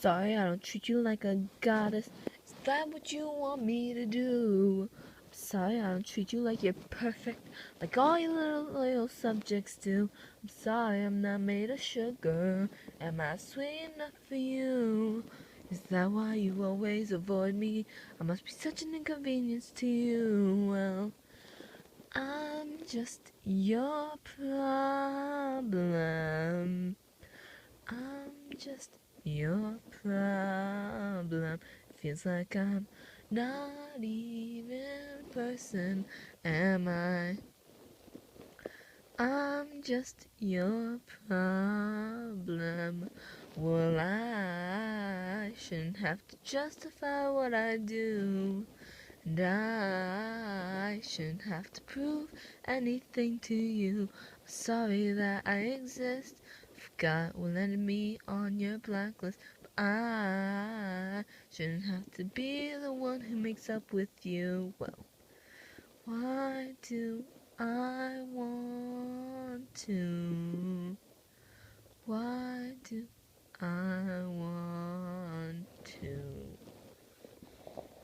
Sorry, I don't treat you like a goddess. Is that what you want me to do? I'm sorry, I don't treat you like you're perfect, like all your little loyal subjects do. I'm sorry, I'm not made of sugar. Am I sweet enough for you? Is that why you always avoid me? I must be such an inconvenience to you. Well, I'm just your problem. I'm just your problem. Feels like I'm not even a person, am I? I'm just your problem. Well, I shouldn't have to justify what I do. And I shouldn't have to prove anything to you. Sorry that I exist. Forgot will land me on your blacklist. But I shouldn't have to be the one who makes up with you. Well, why do I want to? Why do I